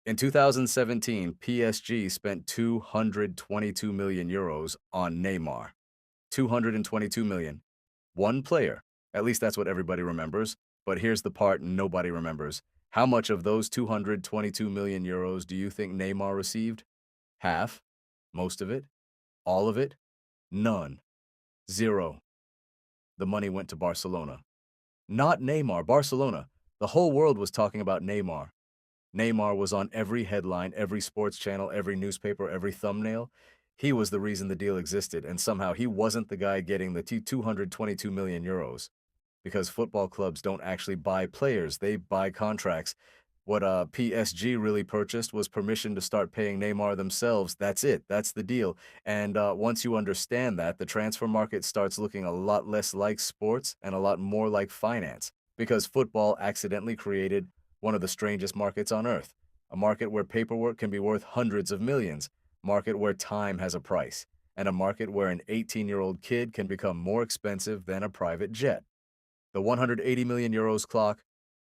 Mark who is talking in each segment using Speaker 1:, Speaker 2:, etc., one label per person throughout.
Speaker 1: In 2017, PSG spent 222 million euros on Neymar. 222 million. One player. At least that's what everybody remembers. But here's the part nobody remembers. How much of those 222 million euros do you think Neymar received? Half? Most of it? All of it? None. Zero. The money went to Barcelona. Not Neymar, Barcelona. The whole world was talking about Neymar. Neymar was on every headline, every sports channel, every newspaper, every thumbnail. He was the reason the deal existed, and somehow he wasn't the guy getting the 222 million euros. Because football clubs don't actually buy players, they buy contracts. What PSG really purchased was permission to start paying Neymar themselves. That's it. That's the deal. And once you understand that, the transfer market starts looking a lot less like sports and a lot more like finance because football accidentally created one of the strangest markets on earth, a market where paperwork can be worth hundreds of millions, market where time has a price, and a market where an 18-year-old kid can become more expensive than a private jet. The 180 million euros clock.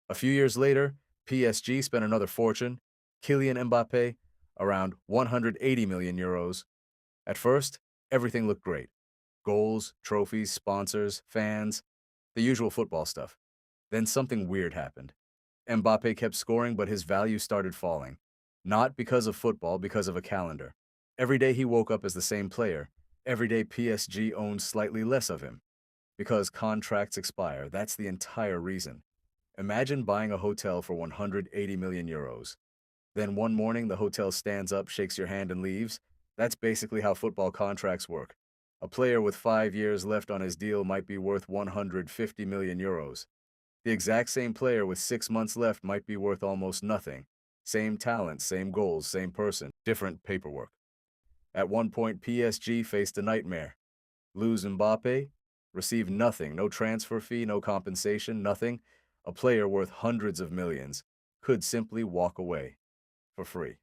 Speaker 1: A few years later, PSG spent another fortune. Kylian Mbappé, around 180 million euros. At first, everything looked great. Goals, trophies, sponsors, fans, the usual football stuff. Then something weird happened. Mbappé kept scoring, but his value started falling. Not because of football, because of a calendar. Every day he woke up as the same player. Every day PSG owned slightly less of him. Because contracts expire, that's the entire reason. Imagine buying a hotel for 180 million euros. Then one morning the hotel stands up, shakes your hand, and leaves. That's basically how football contracts work. A player with 5 years left on his deal might be worth 150 million euros. The exact same player with 6 months left might be worth almost nothing. Same talent, same goals, same person, different paperwork. At one point, PSG faced a nightmare. Lose Mbappe, receive nothing, no transfer fee, no compensation, nothing. A player worth hundreds of millions could simply walk away for free.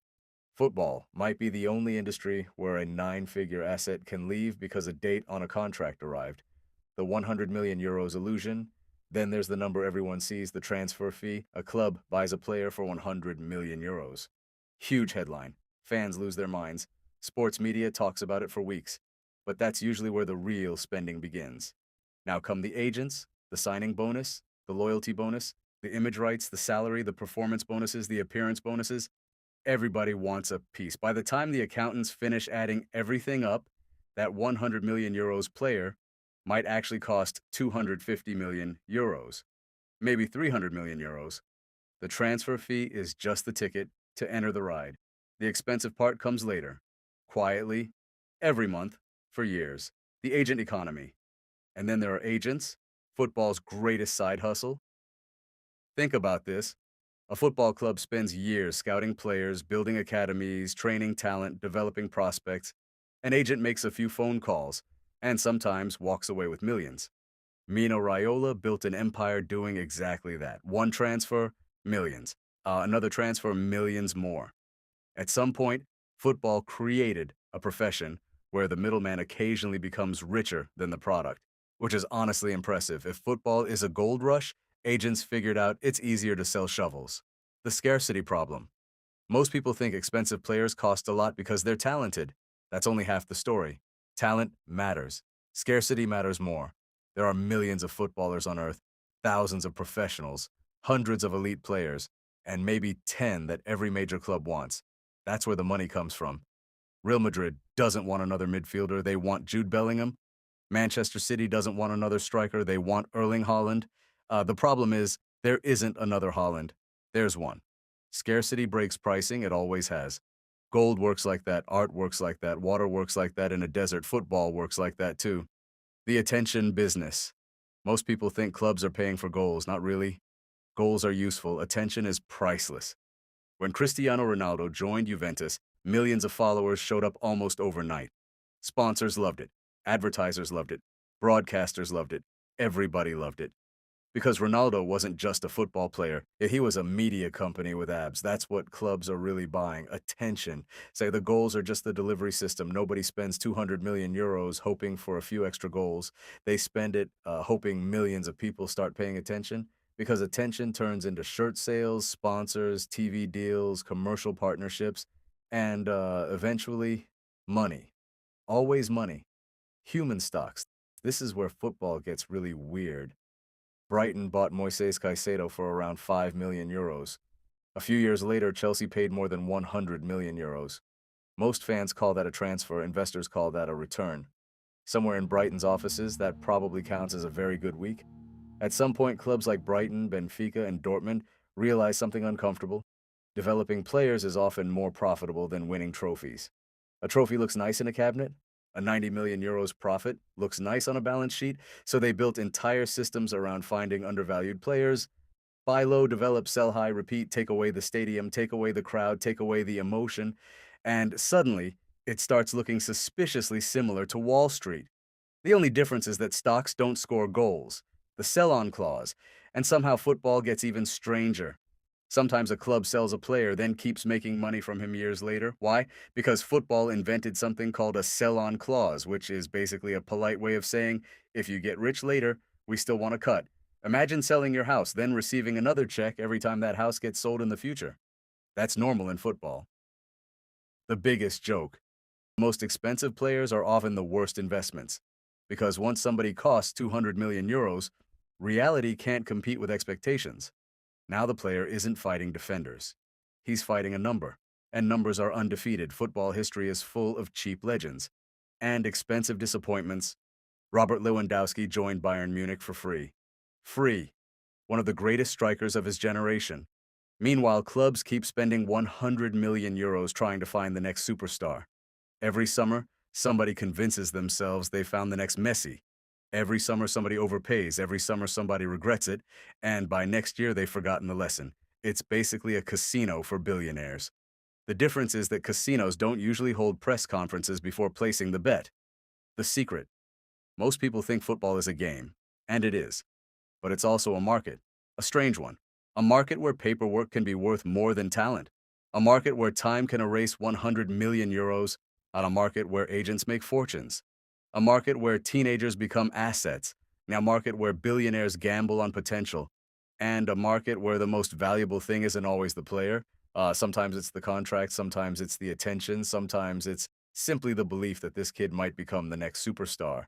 Speaker 1: Football might be the only industry where a nine-figure asset can leave because a date on a contract arrived. The 100 million euros illusion. Then there's the number everyone sees, the transfer fee. A club buys a player for 100 million euros. Huge headline. Fans lose their minds. Sports media talks about it for weeks. But that's usually where the real spending begins. Now come the agents, the signing bonus, the loyalty bonus, the image rights, the salary, the performance bonuses, the appearance bonuses. Everybody wants a piece. By the time the accountants finish adding everything up, that 100 million euros player might actually cost 250 million euros, maybe 300 million euros. The transfer fee is just the ticket to enter the ride. The expensive part comes later, quietly, every month, for years. The agent economy. And then there are agents, football's greatest side hustle. Think about this. A football club spends years scouting players, building academies, training talent, developing prospects. An agent makes a few phone calls and sometimes walks away with millions. Mino Raiola built an empire doing exactly that. One transfer, millions. Another transfer, millions more. At some point, football created a profession where the middleman occasionally becomes richer than the product, which is honestly impressive. If football is a gold rush, agents figured out it's easier to sell shovels. The scarcity problem. Most people think expensive players cost a lot because they're talented. That's only half the story. Talent matters. Scarcity matters more. There are millions of footballers on earth, thousands of professionals, hundreds of elite players, and maybe 10 that every major club wants. That's where the money comes from. Real Madrid doesn't want another midfielder, they want Jude Bellingham. Manchester City doesn't want another striker, they want Erling Haaland. The problem is, there isn't another Haaland. There's one. Scarcity breaks pricing, it always has. Gold works like that, art works like that, water works like that, in a desert, football works like that too. The attention business. Most people think clubs are paying for goals, not really. Goals are useful, attention is priceless. When Cristiano Ronaldo joined Juventus, millions of followers showed up almost overnight. Sponsors loved it, advertisers loved it, broadcasters loved it, everybody loved it. Because Ronaldo wasn't just a football player, he was a media company with abs. That's what clubs are really buying, attention. Say the goals are just the delivery system. Nobody spends 200 million euros hoping for a few extra goals. They spend it hoping millions of people start paying attention. because attention turns into shirt sales, sponsors, TV deals, commercial partnerships, and eventually money. Always money. Human stocks. This is where football gets really weird. Brighton bought Moises Caicedo for around 5 million euros. A few years later, Chelsea paid more than 100 million euros. Most fans call that a transfer, investors call that a return. Somewhere in Brighton's offices, that probably counts as a very good week. At some point, clubs like Brighton, Benfica, and Dortmund realize something uncomfortable. Developing players is often more profitable than winning trophies. A trophy looks nice in a cabinet. A 90 million euros profit looks nice on a balance sheet, so they built entire systems around finding undervalued players. Buy low, develop, sell high, repeat, take away the stadium, take away the crowd, take away the emotion, and suddenly it starts looking suspiciously similar to Wall Street. The only difference is that stocks don't score goals, the sell-on clause, and somehow football gets even stranger. Sometimes a club sells a player, then keeps making money from him years later. Why? Because football invented something called a sell-on clause, which is basically a polite way of saying, if you get rich later, we still want a cut. Imagine selling your house, then receiving another check every time that house gets sold in the future. That's normal in football. The biggest joke. The most expensive players are often the worst investments. Because once somebody costs 200 million euros, reality can't compete with expectations. Now the player isn't fighting defenders. He's fighting a number. And numbers are undefeated. Football history is full of cheap legends and expensive disappointments. Robert Lewandowski joined Bayern Munich for free. Free. One of the greatest strikers of his generation. Meanwhile, clubs keep spending 100 million euros trying to find the next superstar. Every summer, somebody convinces themselves they found the next Messi. Every summer, somebody overpays. Every summer, somebody regrets it. And by next year, they've forgotten the lesson. It's basically a casino for billionaires. The difference is that casinos don't usually hold press conferences before placing the bet. The secret. Most people think football is a game, and it is. But it's also a market, a strange one. A market where paperwork can be worth more than talent. A market where time can erase 100 million euros, on a market where agents make fortunes. A market where teenagers become assets. A market where billionaires gamble on potential. And a market where the most valuable thing isn't always the player. Sometimes it's the contract, sometimes it's the attention, sometimes it's simply the belief that this kid might become the next superstar.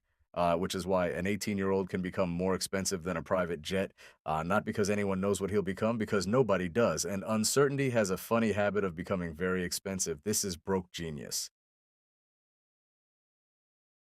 Speaker 1: Which is why an 18-year-old can become more expensive than a private jet, not because anyone knows what he'll become, because nobody does. And uncertainty has a funny habit of becoming very expensive. This is broke genius.